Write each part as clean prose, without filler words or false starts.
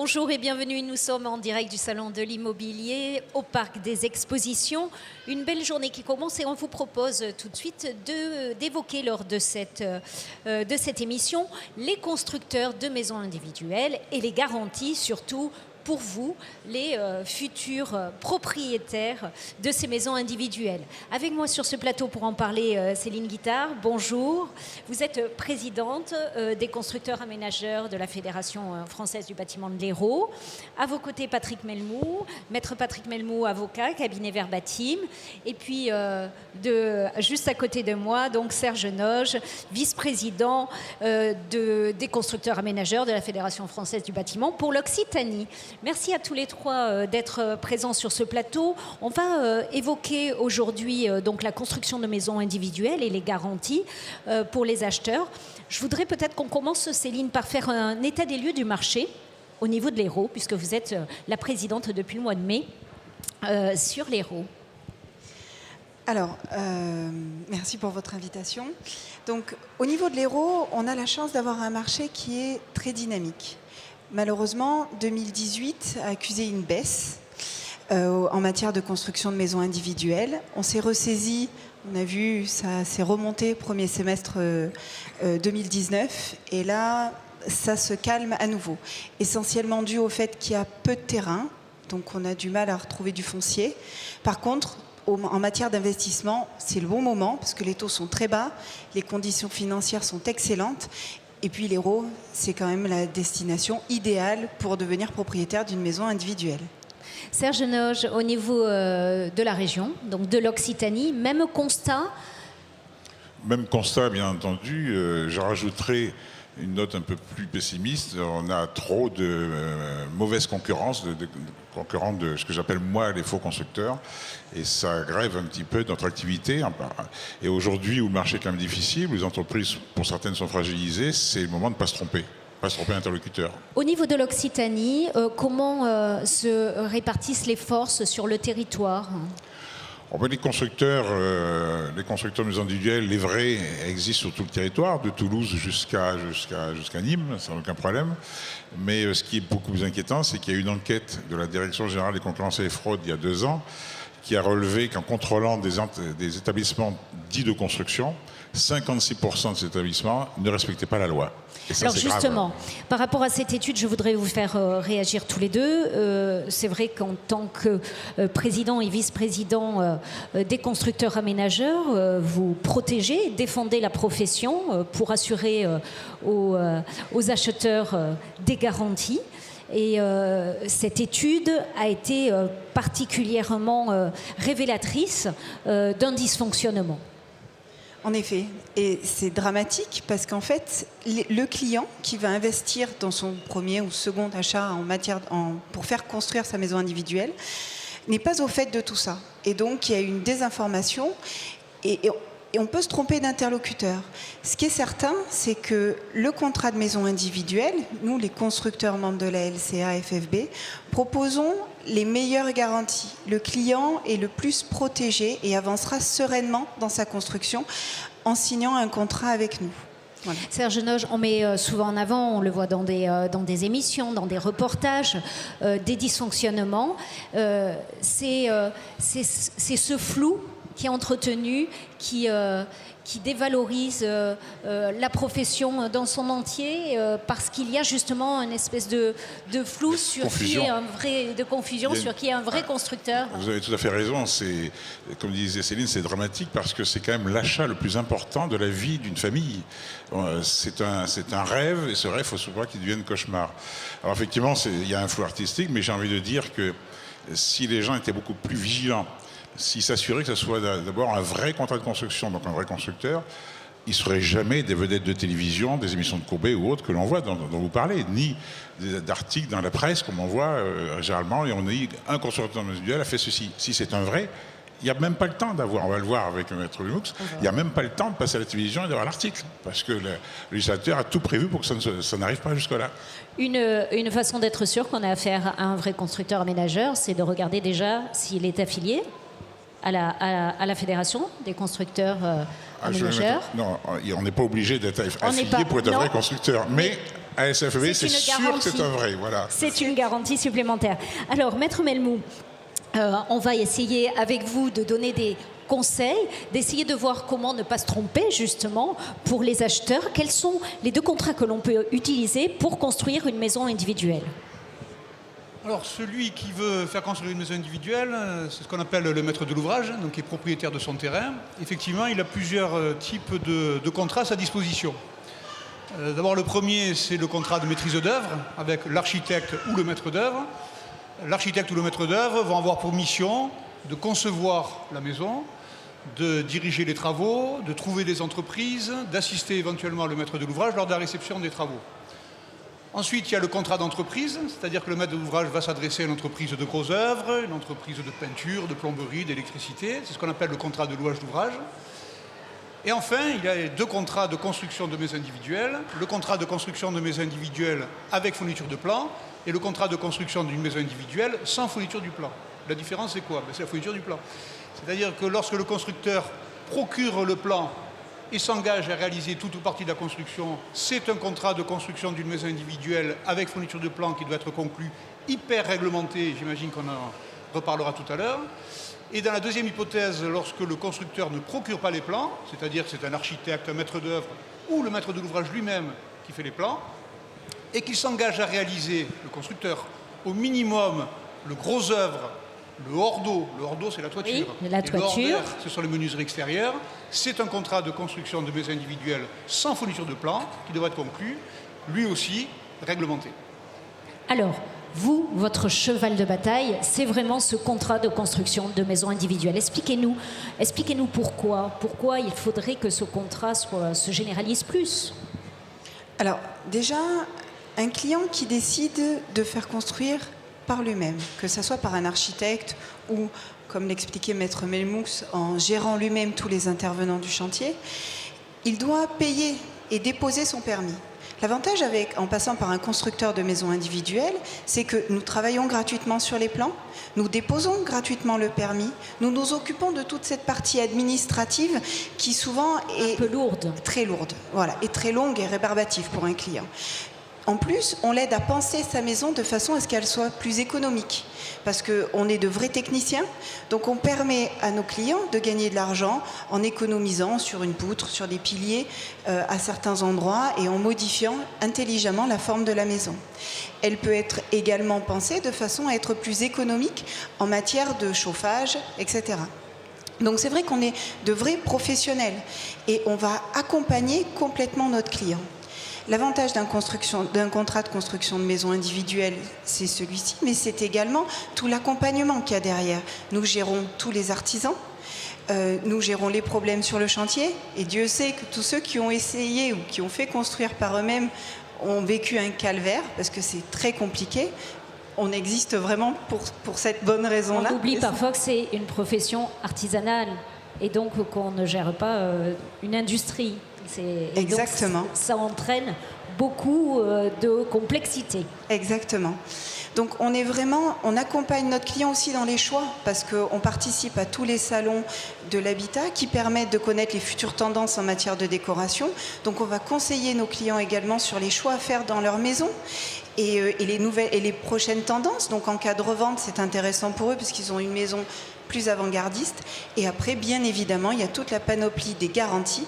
Bonjour et bienvenue, nous sommes en direct du Salon de l'Immobilier au Parc des Expositions. Une belle journée qui commence et on vous propose tout de suite d'évoquer lors de cette émission les constructeurs de maisons individuelles et les garanties surtout pour vous, les futurs propriétaires de ces maisons individuelles. Avec moi sur ce plateau pour en parler, Céline Guittard, bonjour. Vous êtes présidente des constructeurs aménageurs de la Fédération française du bâtiment de l'Hérault. À vos côtés, Patrick Melmou, maître Patrick Melmou, avocat, cabinet Verbatim. Et puis, juste à côté de moi, donc Serge Noge, vice-président des constructeurs aménageurs de la Fédération française du bâtiment pour l'Occitanie. Merci à tous les trois d'être présents sur ce plateau. On va évoquer aujourd'hui donc la construction de maisons individuelles et les garanties pour les acheteurs. Je voudrais peut-être qu'on commence, Céline, par faire un état des lieux du marché au niveau de l'Hérault, puisque vous êtes la présidente depuis le mois de mai sur l'Hérault. Alors, merci pour votre invitation. Donc, au niveau de l'Hérault, on a la chance d'avoir un marché qui est très dynamique. Malheureusement, 2018 a accusé une baisse en matière de construction de maisons individuelles. On s'est ressaisi, on a vu, ça s'est remonté premier semestre 2019. Et là, ça se calme à nouveau. Essentiellement dû au fait qu'il y a peu de terrain, donc on a du mal à retrouver du foncier. Par contre, en matière d'investissement, c'est le bon moment parce que les taux sont très bas, les conditions financières sont excellentes. Et puis l'Hérault, c'est quand même la destination idéale pour devenir propriétaire d'une maison individuelle. Serge Noge, au niveau de la région, donc de l'Occitanie, même constat? Même constat, bien entendu. Je rajouterai une note un peu plus pessimiste. On a trop de mauvaise concurrence, de concurrents de ce que j'appelle moi les faux constructeurs. Et ça grève un petit peu notre activité. Et aujourd'hui, où le marché est quand même difficile, où les entreprises, pour certaines, sont fragilisées, c'est le moment de ne pas se tromper. Pas se tromper d'interlocuteur. Au niveau de l'Occitanie, comment se répartissent les forces sur le territoire ? Les constructeurs de maisons individuelles, les vrais, existent sur tout le territoire, de Toulouse jusqu'à Nîmes, sans aucun problème. Mais ce qui est beaucoup plus inquiétant, c'est qu'il y a une enquête de la Direction générale des concurrences et des fraudes il y a 2 ans, qui a relevé qu'en contrôlant des établissements dits de construction, 56% de ces établissements ne respectaient pas la loi. Et ça, alors c'est justement, grave. Par rapport à cette étude, je voudrais vous faire réagir tous les deux. C'est vrai qu'en tant que président et vice-président des constructeurs aménageurs, vous protégez, défendez la profession pour assurer aux acheteurs des garanties. Et cette étude a été particulièrement révélatrice d'un dysfonctionnement. En effet, et c'est dramatique parce qu'en fait, le client qui va investir dans son premier ou second achat pour faire construire sa maison individuelle n'est pas au fait de tout ça. Et donc, il y a une désinformation et on peut se tromper d'interlocuteur. Ce qui est certain, c'est que le contrat de maison individuelle, nous, les constructeurs membres de la LCA FFB, proposons les meilleures garanties. Le client est le plus protégé et avancera sereinement dans sa construction en signant un contrat avec nous. Voilà. Serge Noge, on met souvent en avant, on le voit dans des émissions, dans des reportages, des dysfonctionnements. C'est ce flou qui est entretenu, qui dévalorise la profession dans son entier parce qu'il y a justement une espèce de flou sur confusion. de confusion sur qui est un vrai constructeur. Vous avez tout à fait raison. Comme disait Céline, c'est dramatique parce que c'est quand même l'achat le plus important de la vie d'une famille. C'est un rêve et ce rêve, il faut se voir qu'il devienne cauchemar. Alors effectivement, il y a un flou artistique, mais j'ai envie de dire que si les gens étaient beaucoup plus vigilants, s'ils s'assuraient que ce soit d'abord un vrai contrat de construction, donc un vrai constructeur, il ne serait jamais des vedettes de télévision, des émissions de Courbet ou autres que l'on voit, dont vous parlez, ni d'articles dans la presse, comme on voit généralement, et on dit un constructeur individuel a fait ceci. Si c'est un vrai, il n'y a même pas le temps d'avoir, on va le voir avec Maître Lumux, il n'y a même pas le temps de passer à la télévision et d'avoir l'article, parce que le législateur a tout prévu pour que ça n'arrive pas jusque-là. Une façon d'être sûr qu'on a affaire à un vrai constructeur aménageur, c'est de regarder déjà s'il est affilié à la Fédération des constructeurs aménageurs. Non, on n'est pas obligé d'être affilié pour être un vrai constructeur. Mais ASFEB, c'est sûr que c'est un vrai. Voilà. C'est une garantie supplémentaire. Alors, Maître Melmou, on va essayer avec vous de donner des conseils, d'essayer de voir comment ne pas se tromper justement pour les acheteurs. Quels sont les 2 contrats que l'on peut utiliser pour construire une maison individuelle? Alors, celui qui veut faire construire une maison individuelle, c'est ce qu'on appelle le maître de l'ouvrage, donc qui est propriétaire de son terrain. Effectivement, il a plusieurs types de contrats à sa disposition. D'abord, le premier, c'est le contrat de maîtrise d'œuvre avec l'architecte ou le maître d'œuvre. L'architecte ou le maître d'œuvre vont avoir pour mission de concevoir la maison, de diriger les travaux, de trouver des entreprises, d'assister éventuellement le maître de l'ouvrage lors de la réception des travaux. Ensuite, il y a le contrat d'entreprise, c'est-à-dire que le maître d'ouvrage va s'adresser à une entreprise de gros œuvres, une entreprise de peinture, de plomberie, d'électricité. C'est ce qu'on appelle le contrat de louage d'ouvrage. Et enfin, il y a 2 contrats de construction de maisons individuelles. Le contrat de construction de maisons individuelles avec fourniture de plan et le contrat de construction d'une maison individuelle sans fourniture du plan. La différence, c'est quoi? C'est la fourniture du plan. C'est-à-dire que lorsque le constructeur procure le plan et s'engage à réaliser toute ou partie de la construction, c'est un contrat de construction d'une maison individuelle avec fourniture de plan qui doit être conclu, hyper réglementé, j'imagine qu'on en reparlera tout à l'heure. Et dans la deuxième hypothèse, lorsque le constructeur ne procure pas les plans, c'est-à-dire que c'est un architecte, un maître d'œuvre ou le maître de l'ouvrage lui-même qui fait les plans, et qu'il s'engage à réaliser, le constructeur, au minimum le gros œuvre, le hors-d'eau, c'est la toiture. Oui, la toiture. Et le hors-d'air, ce sont les menuiseries extérieures. C'est un contrat de construction de maison individuelle sans fourniture de plan qui devrait être conclu, lui aussi réglementé. Alors, vous, votre cheval de bataille, c'est vraiment ce contrat de construction de maison individuelle. Expliquez-nous pourquoi. Pourquoi il faudrait que ce contrat se généralise plus? Alors, déjà, un client qui décide de faire construire par lui-même, que ce soit par un architecte ou, comme l'expliquait Maître Melmou, en gérant lui-même tous les intervenants du chantier, il doit payer et déposer son permis. L'avantage en passant par un constructeur de maisons individuelles, c'est que nous travaillons gratuitement sur les plans, nous déposons gratuitement le permis, nous nous occupons de toute cette partie administrative qui souvent est un peu lourde. Très lourde, voilà, et très longue et rébarbative pour un client. En plus, on l'aide à penser sa maison de façon à ce qu'elle soit plus économique. Parce qu'on est de vrais techniciens, donc on permet à nos clients de gagner de l'argent en économisant sur une poutre, sur des piliers à certains endroits et en modifiant intelligemment la forme de la maison. Elle peut être également pensée de façon à être plus économique en matière de chauffage, etc. Donc c'est vrai qu'on est de vrais professionnels et on va accompagner complètement notre client. L'avantage d'un contrat de construction de maison individuelle, c'est celui-ci, mais c'est également tout l'accompagnement qu'il y a derrière. Nous gérons tous les artisans, nous gérons les problèmes sur le chantier, et Dieu sait que tous ceux qui ont essayé ou qui ont fait construire par eux-mêmes ont vécu un calvaire, parce que c'est très compliqué. On existe vraiment pour cette bonne raison-là. On oublie parfois que c'est une profession artisanale, et donc qu'on ne gère pas une industrie. Exactement. Donc, ça entraîne beaucoup de complexité. Exactement. Donc on accompagne notre client aussi dans les choix parce qu'on participe à tous les salons de l'habitat qui permettent de connaître les futures tendances en matière de décoration. Donc on va conseiller nos clients également sur les choix à faire dans leur maison et les prochaines tendances. Donc en cas de revente, c'est intéressant pour eux parce qu'ils ont une maison plus avant-gardiste. Et après, bien évidemment, il y a toute la panoplie des garanties.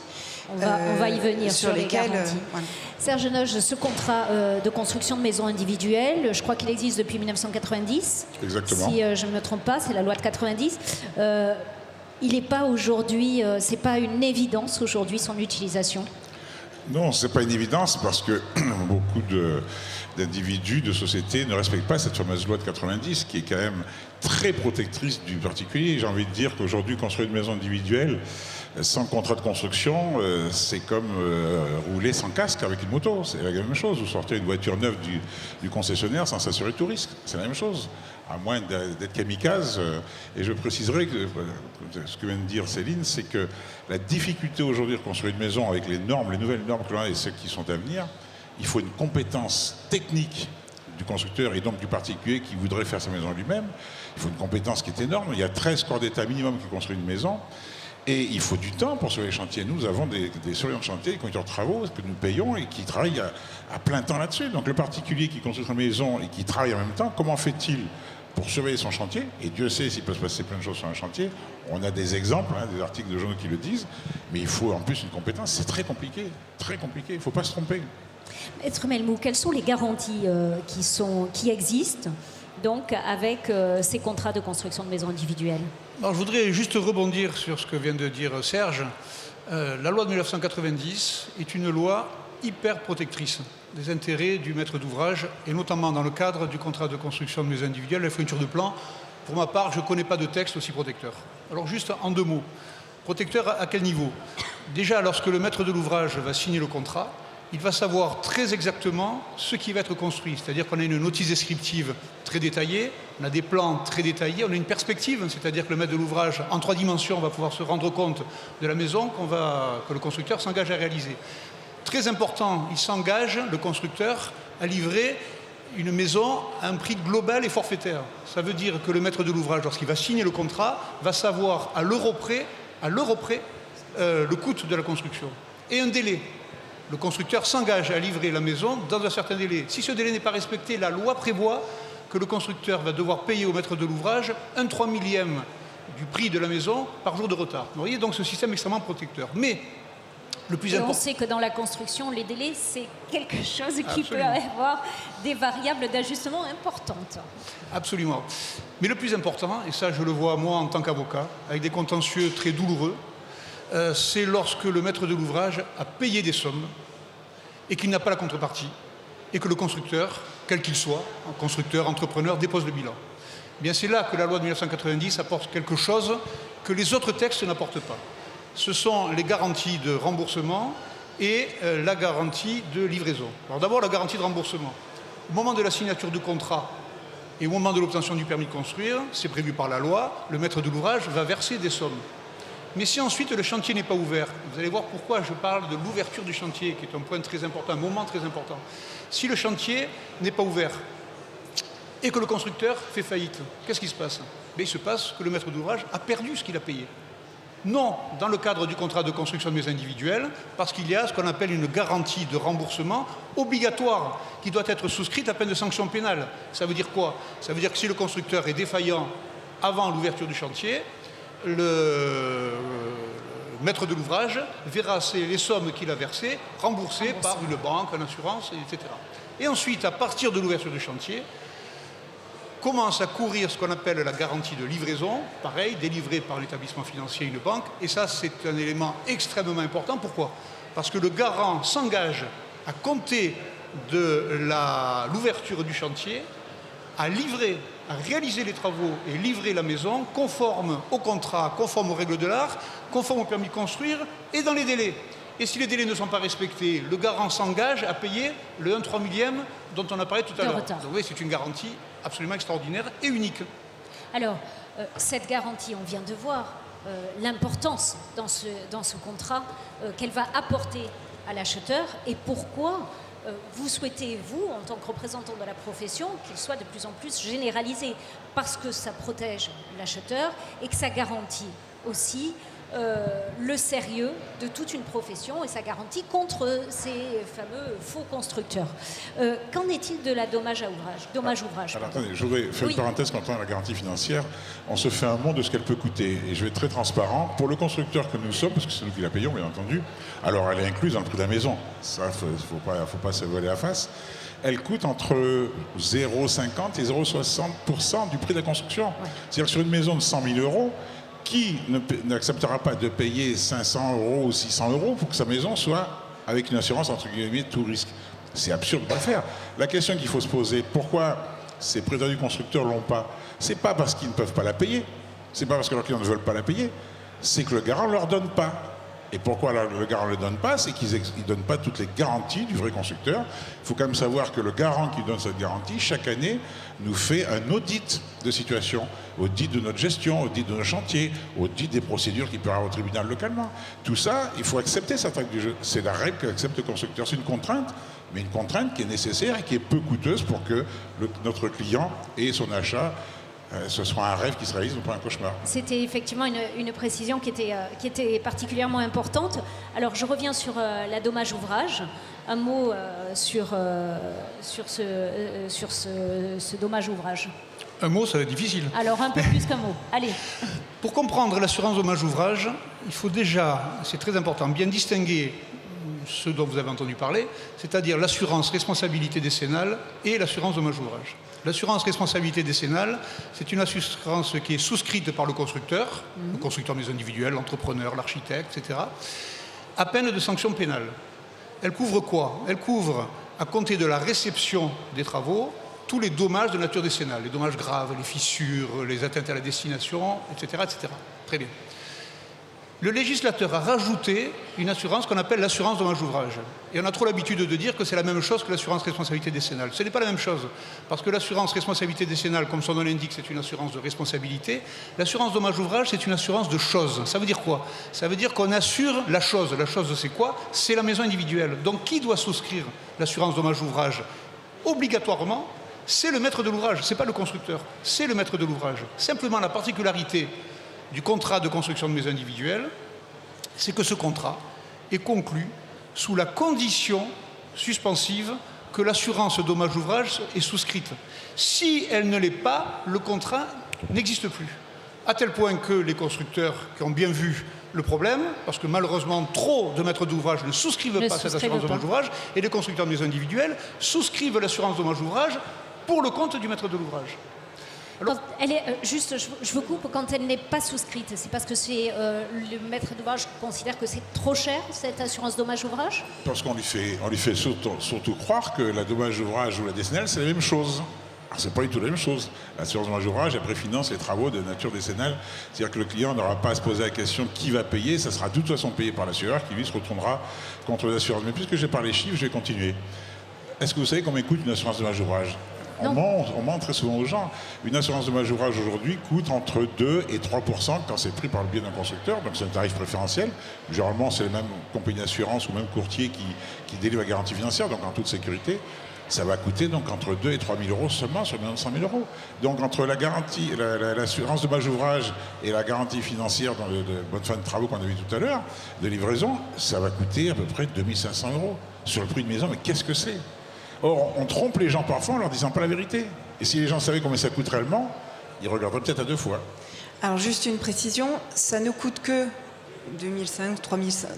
On va y venir sur les garanties. Voilà. Serge Noge, ce contrat de construction de maisons individuelles, je crois qu'il existe depuis 1990. Exactement. Si je ne me trompe pas, c'est la loi de 90. Il n'est pas aujourd'hui, c'est pas une évidence aujourd'hui son utilisation. Non, ce n'est pas une évidence parce que beaucoup d'individus, de sociétés ne respectent pas cette fameuse loi de 90 qui est quand même très protectrice du particulier. J'ai envie de dire qu'aujourd'hui, construire une maison individuelle sans contrat de construction, c'est comme rouler sans casque avec une moto. C'est la même chose. Vous sortez une voiture neuve du concessionnaire sans s'assurer tout risque. C'est la même chose. À moins d'être kamikaze. Et je préciserai que ce que vient de dire Céline, c'est que la difficulté aujourd'hui de construire une maison avec les nouvelles normes que l'on a et celles qui sont à venir, il faut une compétence technique du constructeur et donc du particulier qui voudrait faire sa maison lui-même. Il faut une compétence qui est énorme. Il y a 13 corps d'état minimum qui construisent une maison. Et il faut du temps pour surveiller les chantiers. Nous avons des surveillants de chantier, des conducteurs de travaux que nous payons et qui travaillent à plein temps là-dessus. Donc le particulier qui construit une maison et qui travaille en même temps, comment fait-il pour surveiller son chantier? Et Dieu sait s'il peut se passer plein de choses sur un chantier. On a des exemples, des articles de journaux qui le disent, mais il faut en plus une compétence. C'est très compliqué, il ne faut pas se tromper. Maître Melmou, quelles sont les garanties qui existent donc avec ces contrats de construction de maisons individuelles? Alors, je voudrais juste rebondir sur ce que vient de dire Serge. La loi de 1990 est une loi hyper protectrice des intérêts du maître d'ouvrage, et notamment dans le cadre du contrat de construction de maisons individuelles, la fourniture de plan. Pour ma part, je ne connais pas de texte aussi protecteur. Alors juste en 2 mots. Protecteur à quel niveau? Déjà, lorsque le maître de l'ouvrage va signer le contrat, il va savoir très exactement ce qui va être construit. C'est-à-dire qu'on a une notice descriptive très détaillée, on a des plans très détaillés, on a une perspective, c'est-à-dire que le maître de l'ouvrage, en 3 dimensions, va pouvoir se rendre compte de la maison que le constructeur s'engage à réaliser. Très important, il s'engage, le constructeur, à livrer une maison à un prix global et forfaitaire. Ça veut dire que le maître de l'ouvrage, lorsqu'il va signer le contrat, va savoir à l'euro près, le coût de la construction. Et un délai. Le constructeur s'engage à livrer la maison dans un certain délai. Si ce délai n'est pas respecté, la loi prévoit que le constructeur va devoir payer au maître de l'ouvrage 1/3 du prix de la maison par jour de retard. Vous voyez donc ce système extrêmement protecteur. Mais le plus important... On sait que dans la construction, les délais, c'est quelque chose qui peut avoir des variables d'ajustement importantes. Absolument. Mais le plus important, et ça je le vois moi en tant qu'avocat, avec des contentieux très douloureux, c'est lorsque le maître de l'ouvrage a payé des sommes et qu'il n'a pas la contrepartie et que le constructeur, quel qu'il soit, constructeur, entrepreneur, dépose le bilan. Eh bien, c'est là que la loi de 1990 apporte quelque chose que les autres textes n'apportent pas. Ce sont les garanties de remboursement et la garantie de livraison. Alors d'abord, la garantie de remboursement. Au moment de la signature du contrat et au moment de l'obtention du permis de construire, c'est prévu par la loi, le maître de l'ouvrage va verser des sommes. Mais si ensuite le chantier n'est pas ouvert, vous allez voir pourquoi je parle de l'ouverture du chantier, qui est un point très important, un moment très important. Si le chantier n'est pas ouvert et que le constructeur fait faillite, qu'est-ce qui se passe? Il se passe que le maître d'ouvrage a perdu ce qu'il a payé. Non dans le cadre du contrat de construction de maisons individuelles, parce qu'il y a ce qu'on appelle une garantie de remboursement obligatoire, qui doit être souscrite à peine de sanction pénale. Ça veut dire quoi? Ça veut dire que si le constructeur est défaillant avant l'ouverture du chantier, le maître de l'ouvrage verra les sommes qu'il a versées remboursées par une banque, une assurance, etc. Et ensuite, à partir de l'ouverture du chantier, commence à courir ce qu'on appelle la garantie de livraison, pareil, délivrée par l'établissement financier, une banque, et ça c'est un élément extrêmement important. Pourquoi? Parce que le garant s'engage à compter de l'ouverture du chantier à livrer, à réaliser les travaux et livrer la maison conforme au contrat, conforme aux règles de l'art, conforme au permis de construire et dans les délais. Et si les délais ne sont pas respectés, le garant s'engage à payer le 1/3 dont on a parlé tout à l'heure. Donc oui, c'est une garantie absolument extraordinaire et unique. Alors, cette garantie, on vient de voir l'importance dans ce contrat qu'elle va apporter à l'acheteur et pourquoi vous souhaitez, vous, en tant que représentant de la profession, qu'il soit de plus en plus généralisé, parce que ça protège l'acheteur et que ça garantit aussi le sérieux de toute une profession et ça garantit contre ces fameux faux constructeurs. Qu'en est-il de la dommage ouvrage? Alors attendez, je voudrais faire une parenthèse concernant la garantie financière. On se fait un monde de ce qu'elle peut coûter. Et je vais être très transparent. Pour le constructeur que nous sommes, parce que c'est nous qui la payons, bien entendu, alors elle est incluse dans le prix de la maison. Ça, il ne faut pas se voiler la face. Elle coûte entre 0,50 et 0,60% du prix de la construction. Ouais. C'est-à-dire que sur une maison de 100 000 euros, qui n'acceptera pas de payer 500 euros ou 600 euros pour que sa maison soit avec une assurance entre guillemets tout risque? C'est absurde de le faire. La question qu'il faut se poser, pourquoi ces prétendus constructeurs l'ont pas? C'est pas parce qu'ils ne peuvent pas la payer, c'est pas parce que leurs clients ne veulent pas la payer, c'est que le garant ne leur donne pas. Et pourquoi le garant ne le donne pas? C'est qu'ils ne donnent pas toutes les garanties du vrai constructeur. Il faut quand même savoir que le garant qui donne cette garantie, chaque année, nous fait un audit de situation, audit de notre gestion, audit de nos chantiers, audit des procédures qu'il peut y avoir au tribunal localement. Tout ça, il faut accepter cette règle du jeu. C'est la règle qu'accepte le constructeur. C'est une contrainte, mais une contrainte qui est nécessaire et qui est peu coûteuse pour que notre client ait son achat ce sera un rêve qui se réalise, non pas un cauchemar. C'était effectivement une précision qui était particulièrement importante. Alors je reviens sur la dommage ouvrage. Un mot sur ce dommage ouvrage. Un mot, ça va être difficile. Alors un peu plus qu'un mot. Allez. Pour comprendre l'assurance dommage ouvrage, il faut déjà, c'est très important, bien distinguer ce dont vous avez entendu parler, c'est-à-dire l'assurance responsabilité décennale et l'assurance dommage ouvrage. L'assurance responsabilité décennale, c'est une assurance qui est souscrite par le constructeur de maison individuelle, l'entrepreneur, l'architecte, etc., à peine de sanctions pénales. Elle couvre quoi? Elle couvre, à compter de la réception des travaux, tous les dommages de nature décennale, les dommages graves, les fissures, les atteintes à la destination, etc., etc. Très bien. Le législateur a rajouté une assurance qu'on appelle l'assurance dommage ouvrage. Et on a trop l'habitude de dire que c'est la même chose que l'assurance responsabilité décennale. Ce n'est pas la même chose, parce que l'assurance responsabilité décennale, comme son nom l'indique, c'est une assurance de responsabilité. L'assurance dommage ouvrage, c'est une assurance de chose. Ça veut dire quoi? Ça veut dire qu'on assure la chose. La chose, c'est quoi? C'est la maison individuelle. Donc qui doit souscrire l'assurance dommage ouvrage? Obligatoirement, c'est le maître de l'ouvrage, ce n'est pas le constructeur, c'est le maître de l'ouvrage. Simplement, la particularité du contrat de construction de maison individuelle, c'est que ce contrat est conclu sous la condition suspensive que l'assurance dommage ouvrage est souscrite. Si elle ne l'est pas, le contrat n'existe plus. À tel point que les constructeurs qui ont bien vu le problème, parce que malheureusement trop de maîtres d'ouvrage ne souscrivent pas cette assurance dommage ouvrage, et les constructeurs de maisons individuelles souscrivent l'assurance dommage ouvrage pour le compte du maître de l'ouvrage. Quand elle est, juste, je vous coupe, quand elle n'est pas souscrite, c'est parce que le maître d'ouvrage considère que c'est trop cher, cette assurance dommage ouvrage? Parce qu'on lui fait surtout croire que la dommage ouvrage ou la décennale, c'est la même chose. Alors, c'est pas du tout la même chose. L'assurance dommage ouvrage, elle préfinance les travaux de nature décennale. C'est-à-dire que le client n'aura pas à se poser la question qui va payer, ça sera de toute façon payé par l'assureur qui lui se retournera contre l'assureur. Mais puisque j'ai parlé chiffres, je vais continuer. Est-ce que vous savez combien coûte une assurance dommage ouvrage? On ment très souvent aux gens. Une assurance dommage ouvrage aujourd'hui coûte entre 2 et 3% quand c'est pris par le biais d'un constructeur, donc c'est un tarif préférentiel. Généralement, c'est les mêmes compagnies d'assurance ou même courtiers qui délivrent la garantie financière, donc en toute sécurité. Ça va coûter donc entre 2 et 3 000 euros seulement sur 100 000 euros. Donc entre la garantie, l'assurance dommage ouvrage et la garantie financière dans de bonne fin de travaux qu'on a vu tout à l'heure, de livraison, ça va coûter à peu près 2 500 euros sur le prix de maison. Mais qu'est-ce que c'est? Or, on trompe les gens parfois en leur disant pas la vérité. Et si les gens savaient combien ça coûte réellement, ils regarderaient peut-être à 2 fois. Alors juste une précision, ça ne coûte que 2 500,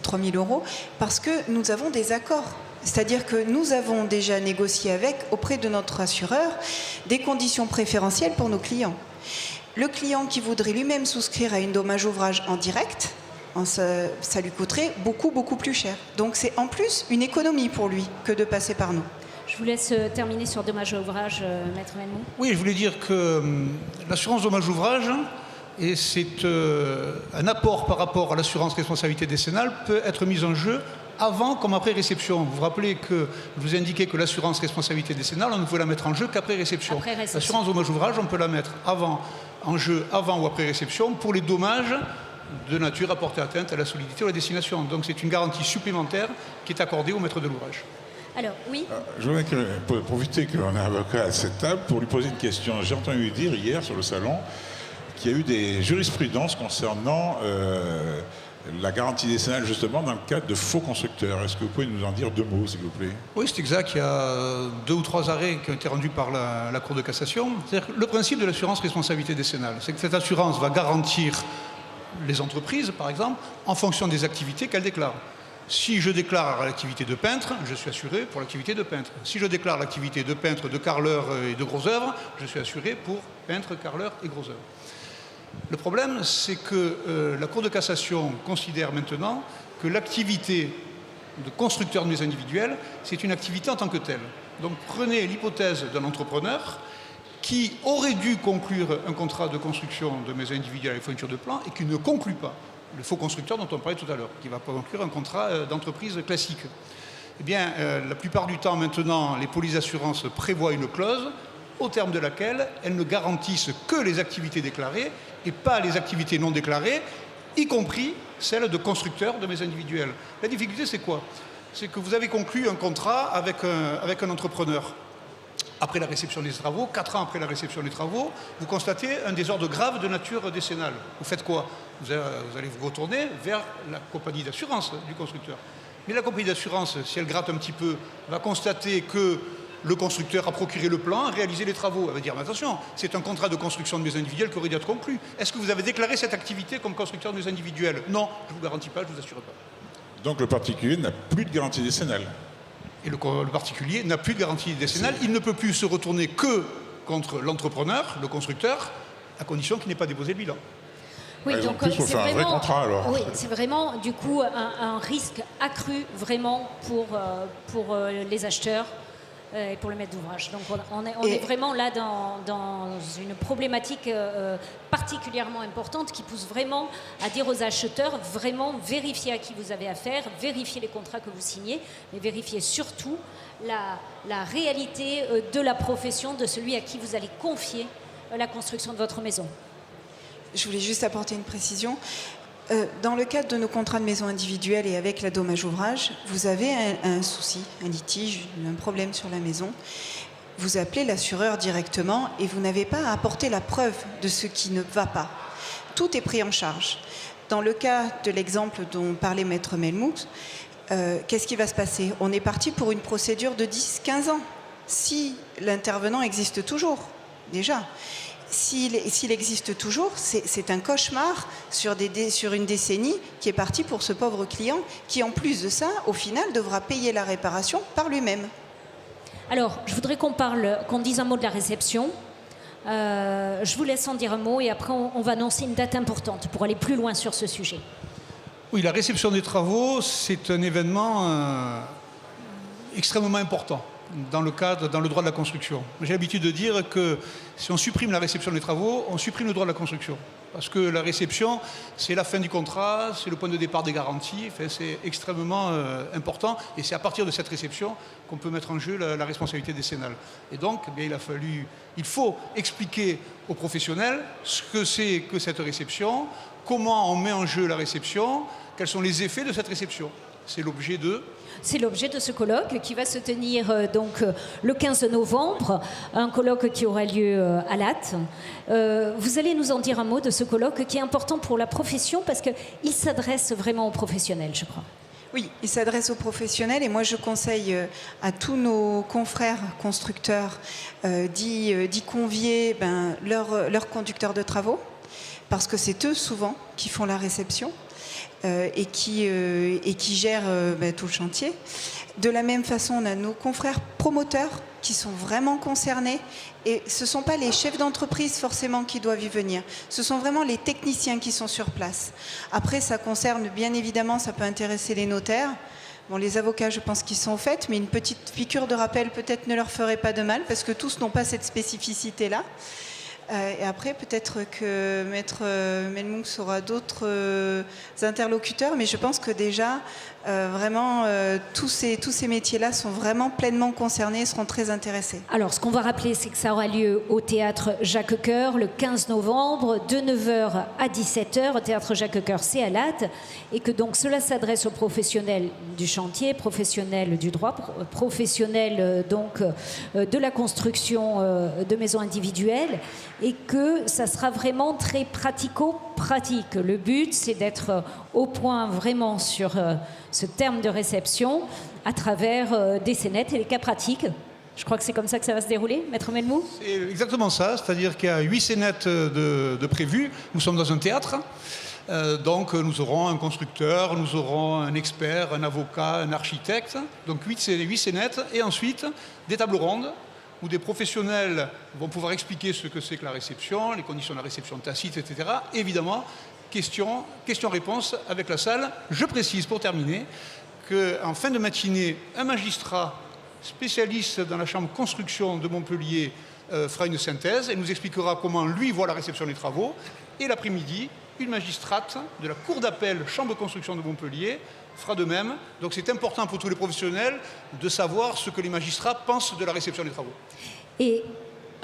3 000 euros parce que nous avons des accords. C'est-à-dire que nous avons déjà négocié auprès de notre assureur, des conditions préférentielles pour nos clients. Le client qui voudrait lui-même souscrire à une dommage ouvrage en direct, ça lui coûterait beaucoup, beaucoup plus cher. Donc c'est en plus une économie pour lui que de passer par nous. Je vous laisse terminer sur dommage ouvrage, Maître Melmou. Oui, je voulais dire que l'assurance dommage ouvrage, et c'est un apport par rapport à l'assurance responsabilité décennale, peut être mise en jeu avant comme après réception. Vous vous rappelez que je vous ai indiqué que l'assurance responsabilité décennale, on ne peut la mettre en jeu qu'après réception. L'assurance dommage ouvrage, on peut la mettre en jeu avant ou après réception pour les dommages de nature à porter atteinte à la solidité ou à la destination. Donc c'est une garantie supplémentaire qui est accordée au maître de l'ouvrage. Alors, oui. Je voudrais profiter qu'on a un avocat à cette table pour lui poser une question. J'ai entendu dire hier sur le salon qu'il y a eu des jurisprudences concernant la garantie décennale justement dans le cadre de faux constructeurs. Est-ce que vous pouvez nous en dire 2 mots, s'il vous plaît? Oui, c'est exact. Il y a 2 ou 3 arrêts qui ont été rendus par la Cour de cassation. C'est-à-dire que le principe de l'assurance responsabilité décennale, c'est que cette assurance va garantir les entreprises, par exemple, en fonction des activités qu'elles déclarent. Si je déclare l'activité de peintre, je suis assuré pour l'activité de peintre. Si je déclare l'activité de peintre, de carreleur et de gros œuvre, je suis assuré pour peintre, carreleur et gros œuvre. Le problème, c'est que la Cour de cassation considère maintenant que l'activité de constructeur de maisons individuelles, c'est une activité en tant que telle. Donc prenez l'hypothèse d'un entrepreneur qui aurait dû conclure un contrat de construction de maisons individuelles avec fourniture de plan et qui ne conclut pas. Le faux constructeur dont on parlait tout à l'heure, qui va conclure un contrat d'entreprise classique. Eh bien, la plupart du temps maintenant, les polices d'assurance prévoient une clause au terme de laquelle elles ne garantissent que les activités déclarées et pas les activités non déclarées, y compris celles de constructeurs de maisons individuelles. La difficulté, c'est quoi? C'est que vous avez conclu un contrat avec un entrepreneur. après la réception des travaux, 4 ans après la réception des travaux, vous constatez un désordre grave de nature décennale. Vous faites quoi? Vous allez vous retourner vers la compagnie d'assurance du constructeur. Mais la compagnie d'assurance, si elle gratte un petit peu, va constater que le constructeur a procuré le plan, a réalisé les travaux. Elle va dire, mais attention, c'est un contrat de construction de maisons individuelles qui aurait dû être conclu. Est-ce que vous avez déclaré cette activité comme constructeur de maisons individuelles? Non, je ne vous garantis pas, je ne vous assure pas. Donc le particulier n'a plus de garantie décennale. Et le particulier n'a plus de garantie décennale. Il ne peut plus se retourner que contre l'entrepreneur, le constructeur, à condition qu'il n'ait pas déposé le bilan. Oui, donc il faut faire un vrai contrat alors. Oui, c'est vraiment du coup un risque accru vraiment pour les acheteurs et pour le maître d'ouvrage. Donc on est vraiment là dans une problématique particulièrement importante qui pousse vraiment à dire aux acheteurs vraiment vérifier à qui vous avez affaire, vérifier les contrats que vous signez, mais vérifier surtout la réalité de la profession de celui à qui vous allez confier la construction de votre maison. Je voulais juste apporter une précision. Dans le cadre de nos contrats de maison individuelle et avec la dommage ouvrage, vous avez un souci, un litige, un problème sur la maison. Vous appelez l'assureur directement et vous n'avez pas à apporter la preuve de ce qui ne va pas. Tout est pris en charge. Dans le cas de l'exemple dont parlait Maître Melmout, qu'est-ce qui va se passer? On est parti pour une procédure de 10-15 ans. Si l'intervenant existe toujours, déjà. S'il existe toujours, c'est un cauchemar sur une décennie qui est parti pour ce pauvre client qui, en plus de ça, au final, devra payer la réparation par lui-même. Alors, je voudrais qu'on dise un mot de la réception. Je vous laisse en dire un mot et après, on va annoncer une date importante pour aller plus loin sur ce sujet. Oui, la réception des travaux, c'est un événement extrêmement important dans le droit de la construction. J'ai l'habitude de dire que si on supprime la réception des travaux, on supprime le droit de la construction. Parce que la réception, c'est la fin du contrat, c'est le point de départ des garanties, enfin, c'est extrêmement important. Et c'est à partir de cette réception qu'on peut mettre en jeu la responsabilité décennale. Et donc, eh bien, il faut expliquer aux professionnels ce que c'est que cette réception, comment on met en jeu la réception, quels sont les effets de cette réception. C'est l'objet de ce colloque qui va se tenir le 15 novembre, un colloque qui aura lieu à Latte. Vous allez nous en dire un mot de ce colloque qui est important pour la profession parce qu'il s'adresse vraiment aux professionnels, je crois. Oui, il s'adresse aux professionnels et moi je conseille à tous nos confrères constructeurs d'y convier leurs conducteurs de travaux parce que c'est eux souvent qui font la réception. Et qui gèrent tout le chantier. De la même façon, on a nos confrères promoteurs qui sont vraiment concernés. Et ce ne sont pas les chefs d'entreprise forcément qui doivent y venir. Ce sont vraiment les techniciens qui sont sur place. Après, ça concerne, bien évidemment, ça peut intéresser les notaires. Bon, les avocats, je pense qu'ils sont au fait, mais une petite piqûre de rappel peut-être ne leur ferait pas de mal parce que tous n'ont pas cette spécificité-là. Et après, peut-être que Maître Melmout aura d'autres interlocuteurs, mais je pense que déjà, vraiment, tous ces métiers-là sont vraiment pleinement concernés et seront très intéressés. Alors, ce qu'on va rappeler, c'est que ça aura lieu au Théâtre Jacques Coeur le 15 novembre, de 9h à 17h, au Théâtre Jacques Coeur, c'est à Latte, et que donc cela s'adresse aux professionnels du chantier, professionnels du droit, professionnels de la construction de maisons individuelles, et que ça sera vraiment très pratico-pratique. Le but, c'est d'être au point vraiment sur ce terme de réception à travers des scénettes et des cas pratiques. Je crois que c'est comme ça que ça va se dérouler, Maître Melmout. C'est exactement ça, c'est-à-dire qu'il y a 8 scénettes de prévues. Nous sommes dans un théâtre, donc nous aurons un constructeur, nous aurons un expert, un avocat, un architecte, donc 8 scénettes, et ensuite des tables rondes où des professionnels vont pouvoir expliquer ce que c'est que la réception, les conditions de la réception tacite, etc. Évidemment, questions-réponses avec la salle. Je précise pour terminer qu'en fin de matinée, un magistrat spécialiste dans la chambre construction de Montpellier fera une synthèse et nous expliquera comment lui voit la réception des travaux. Et l'après-midi, une magistrate de la cour d'appel chambre construction de Montpellier fera de même. Donc c'est important pour tous les professionnels de savoir ce que les magistrats pensent de la réception des travaux. Et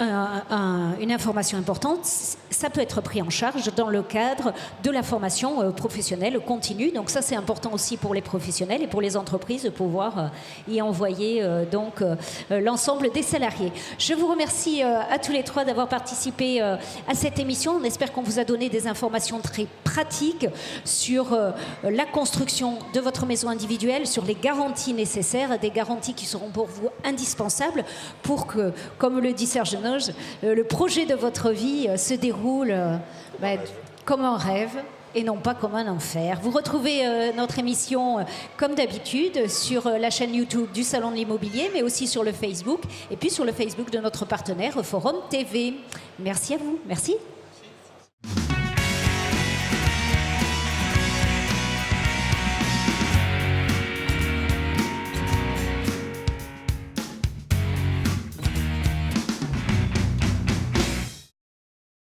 une information importante, ça peut être pris en charge dans le cadre de la formation professionnelle continue. Donc ça, c'est important aussi pour les professionnels et pour les entreprises de pouvoir y envoyer l'ensemble des salariés. Je vous remercie à tous les trois d'avoir participé à cette émission. On espère qu'on vous a donné des informations très pratiques sur la construction de votre maison individuelle, sur les garanties nécessaires, des garanties qui seront pour vous indispensables pour que, comme le dit Serge Noge, le projet de votre vie se déroule comme un rêve et non pas comme un enfer. Vous retrouvez notre émission comme d'habitude sur la chaîne YouTube du Salon de l'Immobilier, mais aussi sur le Facebook et puis sur le Facebook de notre partenaire Forum TV. Merci à vous. Merci.